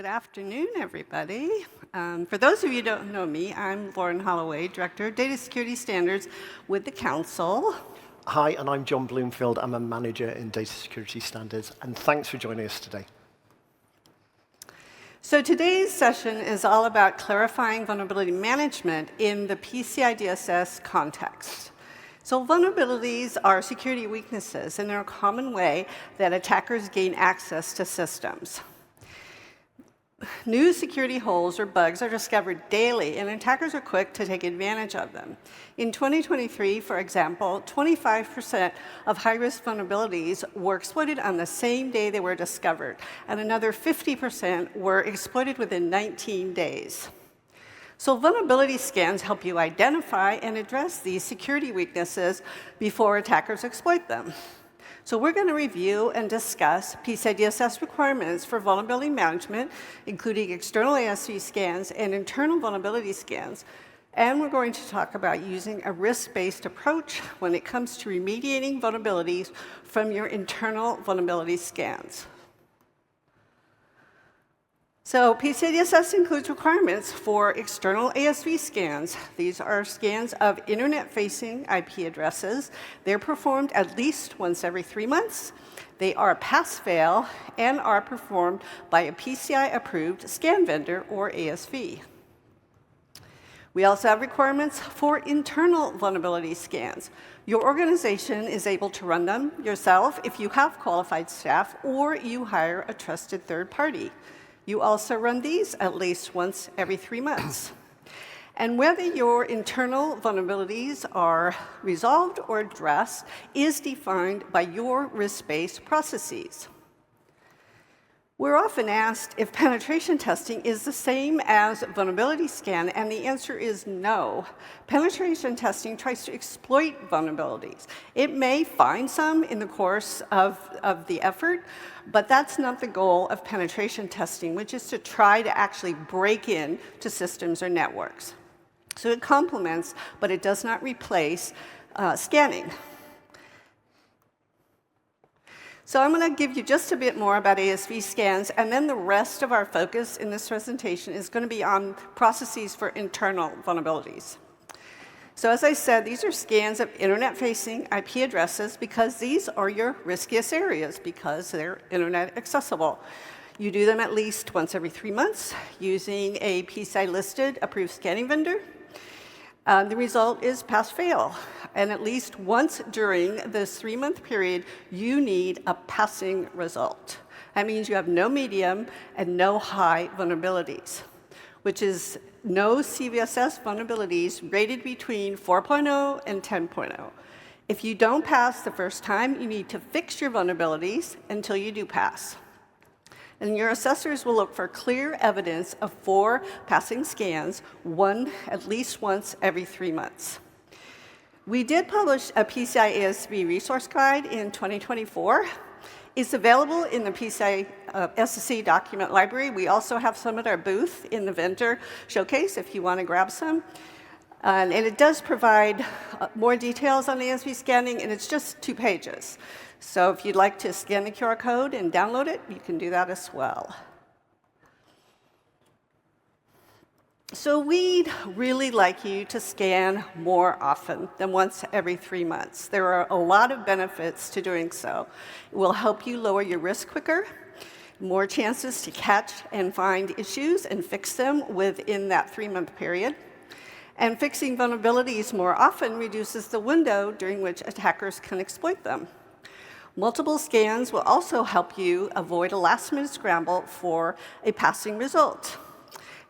afternoon, everybody. For those of you who don't know me, I'm Lauren Holloway, Director of Data Security Standards with the Council. Hi, and I'm John Bloomfield. I'm a manager in Data Security Standards, and thanks for joining us today. So today's session is all about clarifying vulnerability management in the PCI DSS context. So vulnerabilities are security weaknesses, and they're a common way that attackers gain access to systems. New security holes or bugs are discovered daily, and attackers are quick to take advantage of them. In 2023, for example, 25% of high-risk vulnerabilities were exploited on the same day they were discovered, and another 50% were exploited within 19 days. So vulnerability scans help you identify and address these security weaknesses before attackers exploit them. So we're going to review and discuss PCI DSS requirements for vulnerability management, including external ASV scans and internal vulnerability scans. And we're going to talk about using a risk-based approach when it comes to remediating vulnerabilities from your internal vulnerability scans. So PCI DSS includes requirements for external ASV scans. These are scans of internet-facing IP addresses. They're performed at least once every 3 months. They are pass-fail and are performed by a PCI-approved scan vendor, or ASV. We also have requirements for internal vulnerability scans. Your organization is able to run them yourself if you have qualified staff or you hire a trusted third party. You also run these at least once every 3 months. And whether your internal vulnerabilities are resolved or addressed is defined by your risk-based processes. We're often asked if penetration testing is the same as vulnerability scan, and the answer is no. Penetration testing tries to exploit vulnerabilities. It may find some in the course of the effort, but that's not the goal of penetration testing, which is to try to actually break in to systems or networks. So it complements, but it does not replace scanning. So I'm going to give you just a bit more about ASV scans, and then the rest of our focus in this presentation is going to be on processes for internal vulnerabilities. So as I said, these are scans of internet-facing IP addresses because these are your riskiest areas because they're internet accessible. You do them at least once every 3 months using a PCI-listed approved scanning vendor. The result is pass-fail, and at least once during this 3-month period, you need a passing result. That means you have no medium and no high vulnerabilities, which is no CVSS vulnerabilities rated between 4.0 and 10.0. If you don't pass the first time, you need to fix your vulnerabilities until you do pass. And your assessors will look for clear evidence of 4 passing scans, at least once every 3 months. We did publish a PCI ASV resource guide in 2024. It's available in the PCI SSC document library. We also have some at our booth in the vendor showcase if you want to grab some. And it does provide more details on ASV scanning, and it's just 2 pages. So if you'd like to scan the QR code and download it, you can do that as well. So we'd really like you to scan more often than once every 3 months. There are a lot of benefits to doing so. It will help you lower your risk quicker, more chances to catch and find issues and fix them within that 3-month period. And fixing vulnerabilities more often reduces the window during which attackers can exploit them. Multiple scans will also help you avoid a last-minute scramble for a passing result.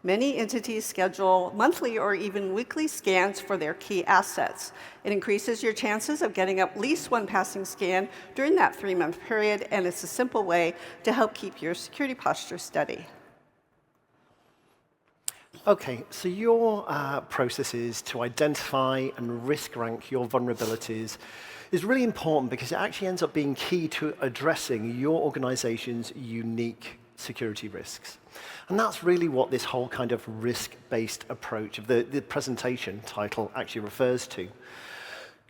Many entities schedule monthly or even weekly scans for their key assets. It increases your chances of getting at least 1 passing scan during that 3-month period, and it's a simple way to help keep your security posture steady. Okay, so your processes to identify and risk rank your vulnerabilities is really important because it actually ends up being key to addressing your organization's unique security risks. And that's really what this whole kind of risk-based approach of the presentation title actually refers to.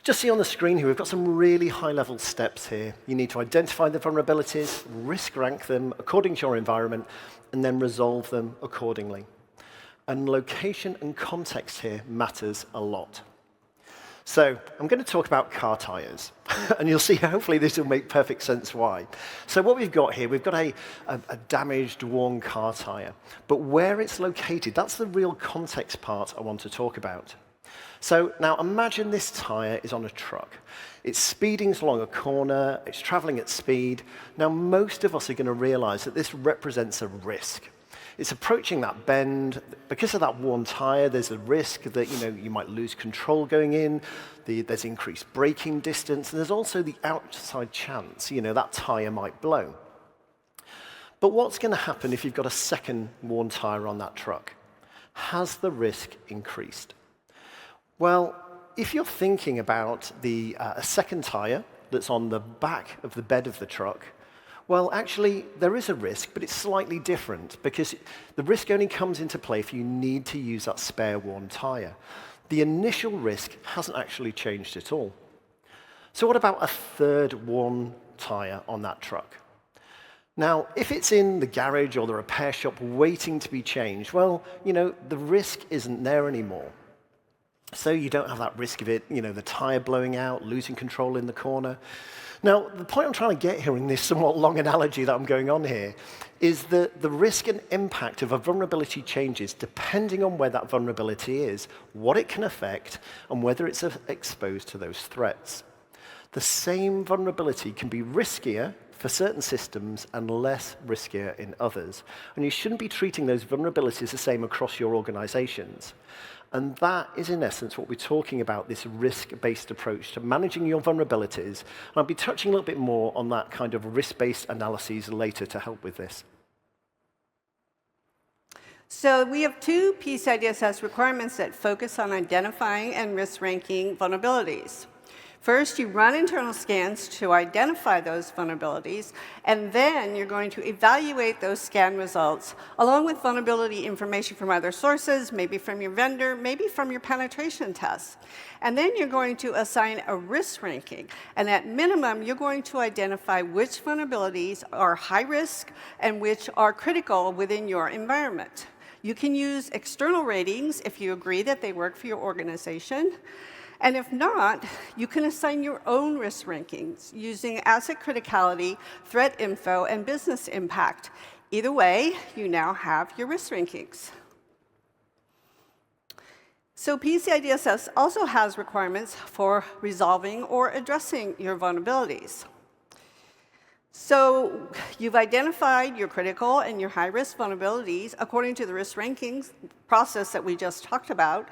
Just see on the screen here, we've got some really high-level steps here. You need to identify the vulnerabilities, risk rank them according to your environment, and then resolve them accordingly. And location and context here matters a lot. So I'm going to talk about car tires, and you'll see hopefully this will make perfect sense why. So what we've got here, we've got a damaged, worn car tire, but where it's located, that's the real context part I want to talk about. So now imagine this tire is on a truck. It's speeding along a corner, it's traveling at speed. Now most of us are going to realize that this represents a risk. It's approaching that bend. Because of that worn tire, there's a risk that you might lose control going in. There's increased braking distance, and there's also the outside chance, that tire might blow. But what's going to happen if you've got a second worn tire on that truck? Has the risk increased? Well, if you're thinking about a second tire that's on the back of the bed of the truck, well, actually, there is a risk, but it's slightly different because the risk only comes into play if you need to use that spare worn tire. The initial risk hasn't actually changed at all. So what about a third worn tire on that truck? Now, if it's in the garage or the repair shop waiting to be changed, well, the risk isn't there anymore. So you don't have that risk of it, the tire blowing out, losing control in the corner. Now, the point I'm trying to get here in this somewhat long analogy that I'm going on here is that the risk and impact of a vulnerability changes depending on where that vulnerability is, what it can affect, and whether it's exposed to those threats. The same vulnerability can be riskier for certain systems and less riskier in others. And you shouldn't be treating those vulnerabilities the same across your organizations. And that is, in essence, what we're talking about, this risk-based approach to managing your vulnerabilities. And I'll be touching a little bit more on that kind of risk-based analyses later to help with this. So we have two PCI DSS requirements that focus on identifying and risk ranking vulnerabilities. First, you run internal scans to identify those vulnerabilities, and then you're going to evaluate those scan results along with vulnerability information from other sources, maybe from your vendor, maybe from your penetration tests. And then you're going to assign a risk ranking, and at minimum, you're going to identify which vulnerabilities are high risk and which are critical within your environment. You can use external ratings if you agree that they work for your organization. And if not, you can assign your own risk rankings using asset criticality, threat info, and business impact. Either way, you now have your risk rankings. So PCI DSS also has requirements for resolving or addressing your vulnerabilities. So you've identified your critical and your high-risk vulnerabilities according to the risk rankings process that we just talked about.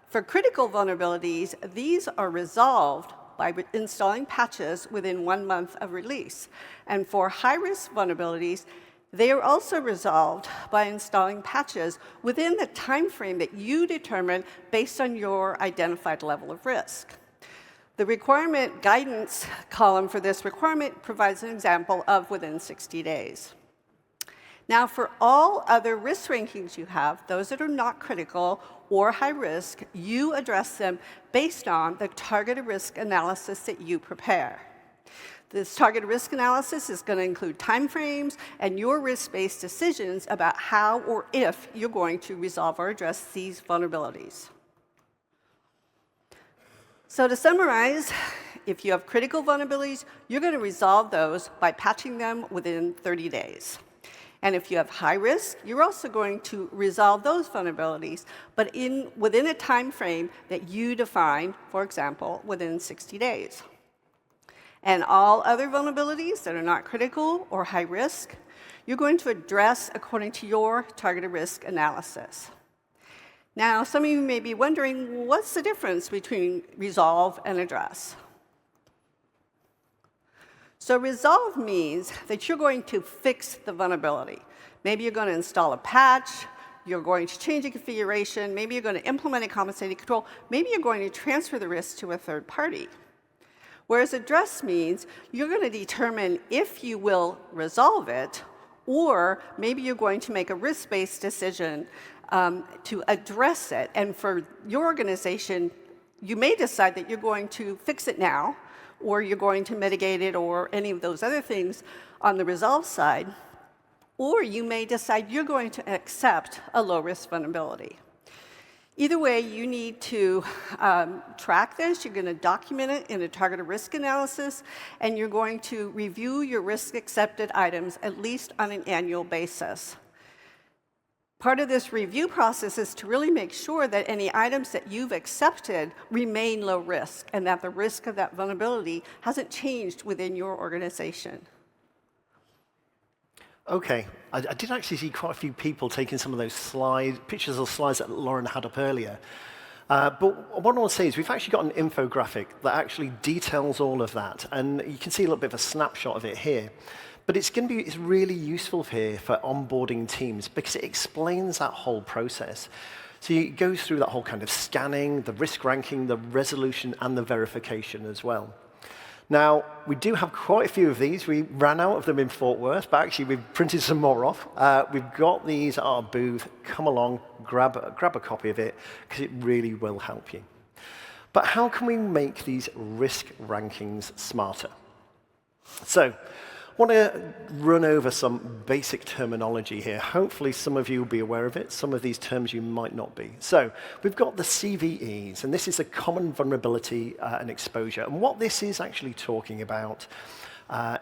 For critical vulnerabilities, these are resolved by installing patches within 1 month of release. And for high-risk vulnerabilities, they are also resolved by installing patches within the time frame that you determine based on your identified level of risk. The requirement guidance column for this requirement provides an example of within 60 days. Now, for all other risk rankings you have, those that are not critical or high risk, you address them based on the targeted risk analysis that you prepare. This targeted risk analysis is going to include timeframes and your risk-based decisions about how or if you're going to resolve or address these vulnerabilities. So to summarize, if you have critical vulnerabilities, you're going to resolve those by patching them within 30 days. And if you have high risk, you're also going to resolve those vulnerabilities, but within a time frame that you define, for example, within 60 days. And all other vulnerabilities that are not critical or high risk, you're going to address according to your targeted risk analysis. Now, some of you may be wondering, what's the difference between resolve and address? So resolve means that you're going to fix the vulnerability. Maybe you're going to install a patch, you're going to change a configuration, maybe you're going to implement a compensating control, maybe you're going to transfer the risk to a third party. Whereas address means you're going to determine if you will resolve it, or maybe you're going to make a risk-based decision to address it. And for your organization, You may decide that you're going to fix it now, or you're going to mitigate it, or any of those other things on the resolve side, or you may decide you're going to accept a low-risk vulnerability. Either way, you need to track this. You're going to document it in a targeted risk analysis, and you're going to review your risk-accepted items at least on an annual basis. Part of this review process is to really make sure that any items that you've accepted remain low risk and that the risk of that vulnerability hasn't changed within your organization. Okay, I did actually see quite a few people taking some of those pictures of slides that Lauren had up earlier. But what I want to say is we've actually got an infographic that actually details all of that, and you can see a little bit of a snapshot of it here. But it's really useful here for onboarding teams because it explains that whole process. So it goes through that whole kind of scanning, the risk ranking, the resolution, and the verification as well. Now, we do have quite a few of these. We ran out of them in Fort Worth, but actually we've printed some more off. We've got these at our booth. Come along, grab a copy of it, because it really will help you. But how can we make these risk rankings smarter? So, I want to run over some basic terminology here. Hopefully some of you will be aware of it. Some of these terms you might not be. So we've got the CVEs, and this is a common vulnerability and exposure. And what this is actually talking about,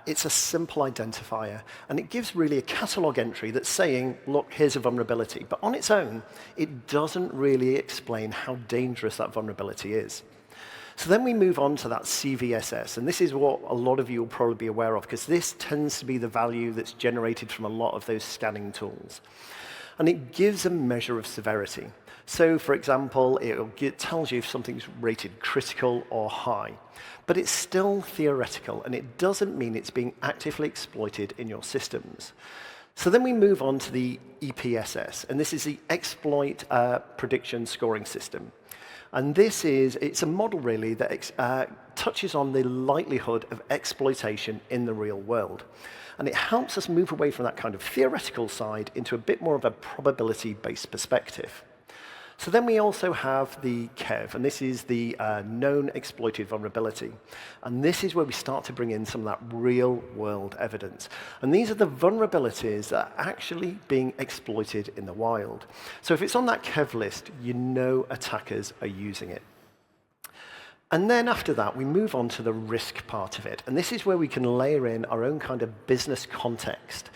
it's a simple identifier. And it gives really a catalog entry that's saying, look, here's a vulnerability. But on its own, it doesn't really explain how dangerous that vulnerability is. So then we move on to that CVSS, and this is what a lot of you will probably be aware of, because this tends to be the value that's generated from a lot of those scanning tools. And it gives a measure of severity. So, for example, it tells you if something's rated critical or high. But it's still theoretical, and it doesn't mean it's being actively exploited in your systems. So then we move on to the EPSS, and this is the Exploit Prediction Scoring System. And it's a model really that touches on the likelihood of exploitation in the real world. And it helps us move away from that kind of theoretical side into a bit more of a probability-based perspective. So then we also have the KEV, and this is the known exploited vulnerability. And this is where we start to bring in some of that real-world evidence. And these are the vulnerabilities that are actually being exploited in the wild. So if it's on that KEV list, you know attackers are using it. And then after that, we move on to the risk part of it. And this is where we can layer in our own kind of business context.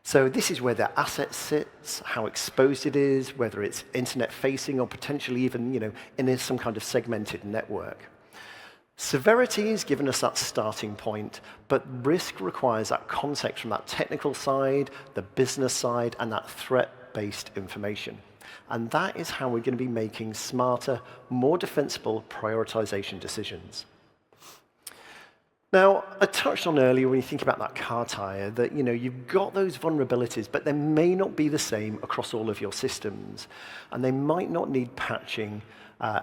So this is where the asset sits, how exposed it is, whether it's internet-facing or potentially even, in some kind of segmented network. Severity has given us that starting point, but risk requires that context from that technical side, the business side, and that threat-based information. And that is how we're going to be making smarter, more defensible prioritization decisions. Now, I touched on earlier when you think about that car tire that you've got those vulnerabilities, but they may not be the same across all of your systems, and they might not need patching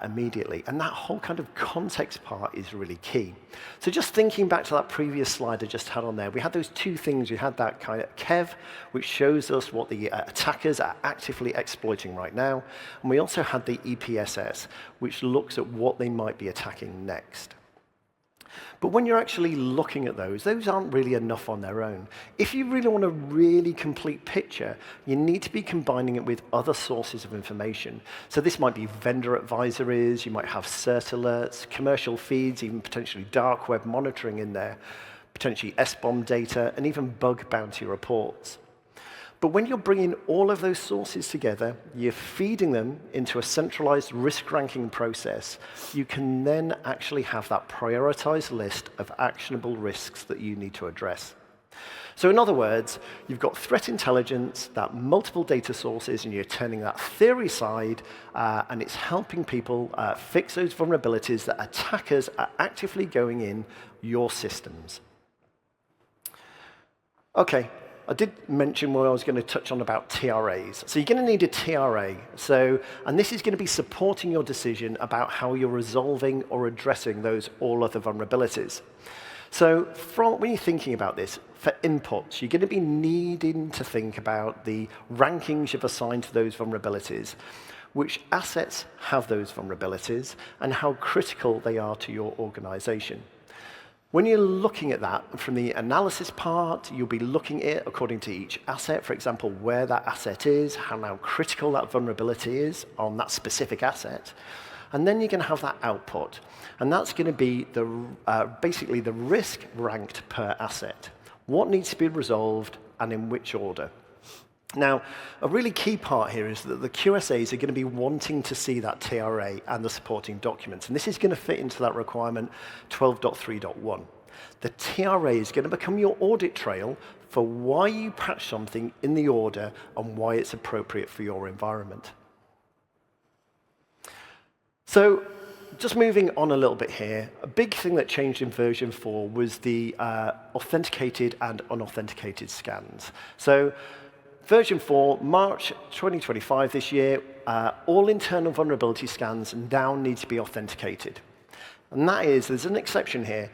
immediately. And that whole kind of context part is really key. So just thinking back to that previous slide I just had on there, we had those two things. We had that kind of KEV, which shows us what the attackers are actively exploiting right now, and we also had the EPSS, which looks at what they might be attacking next. But when you're actually looking at those aren't really enough on their own. If you really want a really complete picture, you need to be combining it with other sources of information. So this might be vendor advisories, you might have cert alerts, commercial feeds, even potentially dark web monitoring in there, potentially SBOM data, and even bug bounty reports. But when you're bringing all of those sources together, you're feeding them into a centralized risk ranking process, you can then actually have that prioritized list of actionable risks that you need to address. So in other words, you've got threat intelligence, that multiple data sources, and you're turning that theory side, and it's helping people fix those vulnerabilities that attackers are actively going in your systems. Okay. I did mention where I was going to touch on about TRAs. So you're going to need a TRA. And this is going to be supporting your decision about how you're resolving or addressing those all other vulnerabilities. So when you're thinking about this, for inputs, you're going to be needing to think about the rankings you've assigned to those vulnerabilities. which assets have those vulnerabilities, and how critical they are to your organization. When you're looking at that from the analysis part, you'll be looking at it according to each asset, for example, where that asset is, how now critical that vulnerability is on that specific asset. And then you're going to have that output. And that's going to be basically the risk ranked per asset. What needs to be resolved and in which order. Now, a really key part here is that the QSAs are going to be wanting to see that TRA and the supporting documents. And this is going to fit into that requirement 12.3.1. The TRA is going to become your audit trail for why you patch something in the order and why it's appropriate for your environment. So, just moving on a little bit here, a big thing that changed in version 4 was the authenticated and unauthenticated scans. So, version 4, March 2025 this year, all internal vulnerability scans now need to be authenticated. And that is, there's an exception here.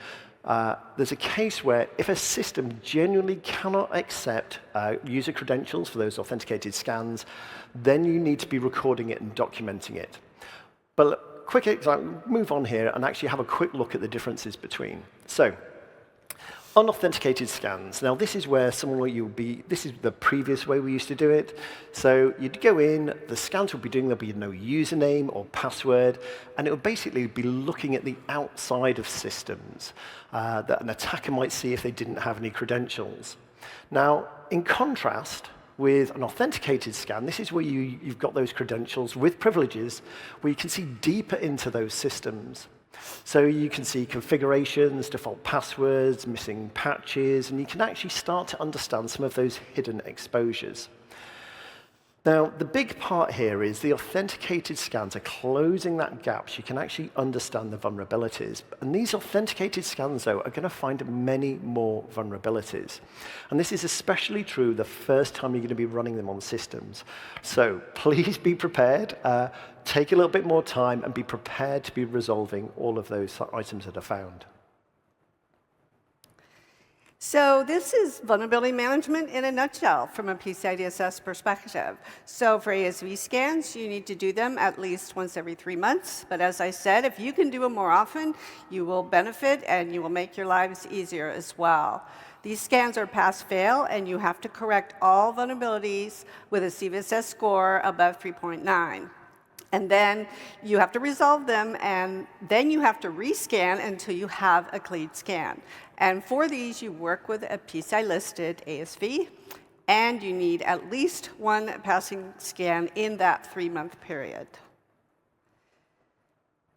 There's a case where if a system genuinely cannot accept user credentials for those authenticated scans, then you need to be recording it and documenting it. But quick example, move on here and actually have a quick look at the differences between. So, unauthenticated scans. Now, this is where this is the previous way we used to do it. So you'd go in, the scans would be doing, there'll be no username or password, and it would basically be looking at the outside of systems that an attacker might see if they didn't have any credentials. Now, in contrast, with an authenticated scan, this is where you've got those credentials with privileges, where you can see deeper into those systems. So you can see configurations, default passwords, missing patches, and you can actually start to understand some of those hidden exposures. Now, the big part here is the authenticated scans are closing that gap so you can actually understand the vulnerabilities. And these authenticated scans, though, are going to find many more vulnerabilities. And this is especially true the first time you're going to be running them on systems. So please be prepared. Take a little bit more time and be prepared to be resolving all of those items that are found. So this is vulnerability management in a nutshell from a PCI DSS perspective. So for ASV scans, you need to do them at least once every 3 months. But as I said, if you can do them more often, you will benefit and you will make your lives easier as well. These scans are pass-fail, and you have to correct all vulnerabilities with a CVSS score above 3.9. And then you have to resolve them, and then you have to rescan until you have a clean scan. And for these, you work with a PCI-listed ASV, and you need at least one passing scan in that 3-month period.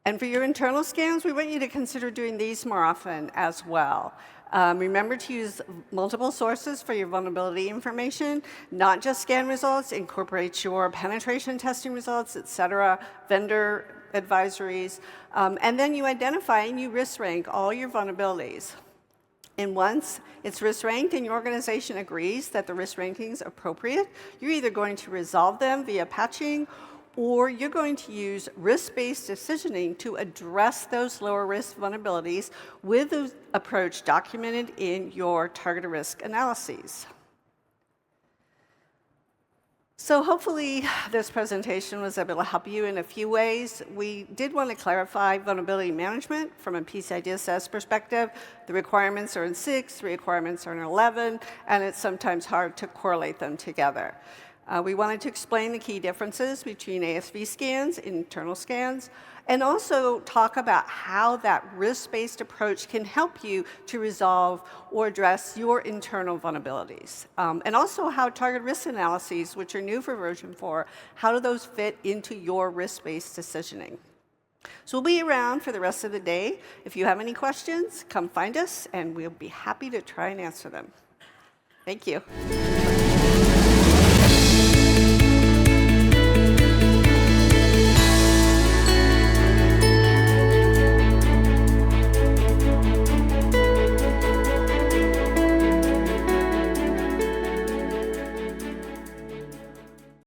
And for your internal scans, we want you to consider doing these more often as well. Remember to use multiple sources for your vulnerability information, not just scan results. Incorporate your penetration testing results, et cetera, vendor advisories. And then you identify and you risk rank all your vulnerabilities. And once it's risk ranked and your organization agrees that the risk ranking is appropriate, you're either going to resolve them via patching, or you're going to use risk-based decisioning to address those lower risk vulnerabilities with the approach documented in your targeted risk analyses. So hopefully this presentation was able to help you in a few ways. We did want to clarify vulnerability management from a PCI DSS perspective. The requirements are in 6, the requirements are in 11, and it's sometimes hard to correlate them together. We wanted to explain the key differences between ASV scans, internal scans, and also talk about how that risk-based approach can help you to resolve or address your internal vulnerabilities. And also how target risk analyses, which are new for version 4, how do those fit into your risk-based decisioning? So we'll be around for the rest of the day. If you have any questions, come find us, and we'll be happy to try and answer them. Thank you.